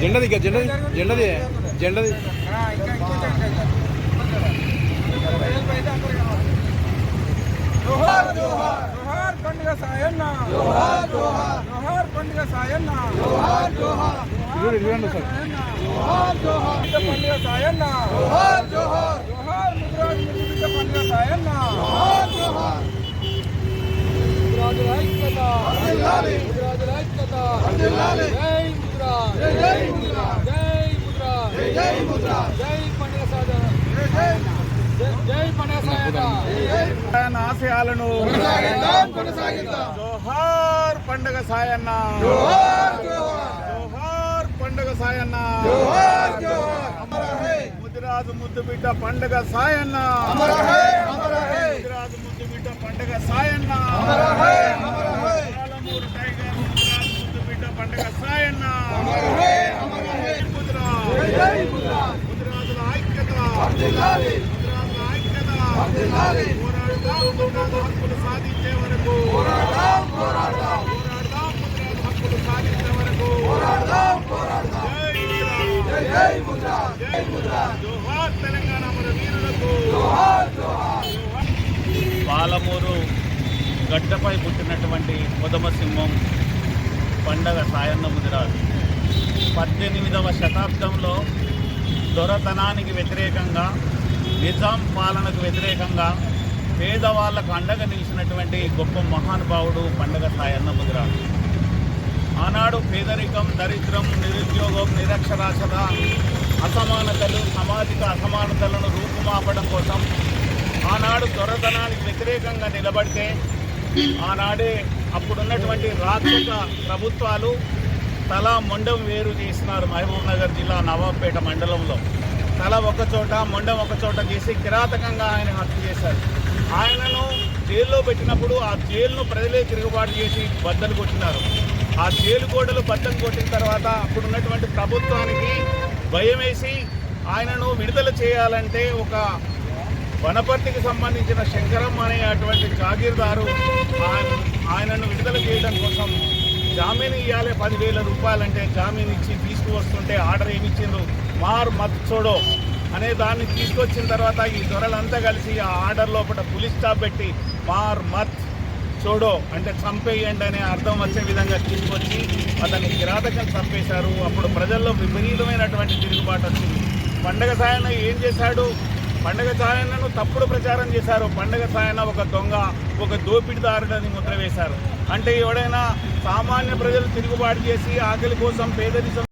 జెండది జెండది జెండది జెండది జోహార్ జోహార్ పండుగ సాయన్న జోహార్ జోహార్ జోహార్ పండుగ సాయన్న జోహార్ జోహార్ ఇవ్వండి సార్ జోహార్ జోహార్ పండుగ సాయన్న జోహార్ జోహార్ జోహార్ ముద్రాజ్ ముద్దుబిడ్డ పండుగ సాయన్న జోహార్ జోహార్ ముద్రాజ్ ఐక్యత వర్ధిల్లాలి ముద్రాజ్ ఐక్యత వర్ధిల్లాలి జై ముద్రాజ్ జై ముద్రాజ్ జై ముద్రాజ్ జై ముద్రాజ్ జై పండుగ సాయన్న జై పండుగ సాయన్న ఆశయాలను జోహార్ పండుగ సాయన్న జోహార్ జోహార్ జోహార్ పండుగ సాయన్న జోహార్ జోహార్ ముదిరాజు ముద్దు బిడ్డ పండుగ సాయన్న ముదిరాజు ముద్దు బిడ్డ పండుగ సాయన్న పాలమూరు టైగర్ ముదిరాజు ముద్దు బిడ్డ పండుగ సాయన్న ముదిరాజుల ఐక్యత ముదిరాజుల ఐక్యత హక్కులు సాధించే వరకు పోరాడదాం హక్కులు సాధించే వరకు జోహార్ తెలంగాణ మన వీరులకు. పాలమూరు గడ్డపై పుట్టినటువంటి కొదమ సింహం పండగ సాయన్న ముదిరాజు 18వ శతాబ్దంలో దొరతనానికి వ్యతిరేకంగా, నిజాం పాలనకు వ్యతిరేకంగా పేదవాళ్లకు అండగా నిలిచినటువంటి గొప్ప మహానుభావుడు పండగ సాయన్న ముదిరాజు. ఆనాడు పేదరికం, దరిద్రం, నిరుద్యోగం, నిరక్షరాస్యత, అసమానతలు, సామాజిక అసమానతలను రూపుమాపడం కోసం ఆనాడు దొరతనానికి వ్యతిరేకంగా నిలబడితే ఆనాడే అప్పుడున్నటువంటి రాక్షస ప్రభుత్వాలు తల మొండం వేరు చేసినారు. మహబూబ్ నగర్ జిల్లా నవాబ్పేట మండలంలో తల ఒక చోట, మొండం ఒక చోట చేసి కిరాతకంగా ఆయన హత్య చేశారు. ఆయనను జైల్లో పెట్టినప్పుడు ఆ జైలును ప్రజలే తిరుగుబాటు చేసి బద్దలు కొట్టినారు. ఆ జైలు గోడలు బద్దలు కొట్టిన తర్వాత అప్పుడున్నటువంటి ప్రభుత్వానికి భయం వేసి ఆయనను విడుదల చేయాలంటే ఒక వనపర్తికి సంబంధించిన శంకరం అనే అటువంటి జాగీర్దారు ఆయనను విడుదల చేయడం కోసం జామీన్ ఇవ్వాలి 10,000 రూపాయలంటే జామీన్ ఇచ్చి తీసుకువస్తుంటే ఆర్డర్ ఏమిచ్చిండ్రు, మార్ మత్ చోడో అనే దాన్ని తీసుకొచ్చిన తర్వాత ఈ దొరలంతా కలిసి ఆ ఆర్డర్ లోపల పులిస్ స్టాప్ పెట్టి మార్ మత్ చోడో అంటే చంపేయండి అనే అర్థం వచ్చే విధంగా తీసుకొచ్చి అతన్ని కిరాతకం చంపేశారు. అప్పుడు ప్రజల్లో విపరీతమైనటువంటి తిరుగుబాటు వచ్చింది. పండగ సాయన్న ఏం చేశాడు? పండగ సాయన్నను తప్పుడు ప్రచారం చేశారు. పండగ సాయన్న ఒక దొంగ, ఒక దోపిడిదారుడని ముద్ర వేశారు. అంటే ఎవడైనా సామాన్య ప్రజలు తిరుగుబాటు చేసి ఆకలి కోసం, పేదరికం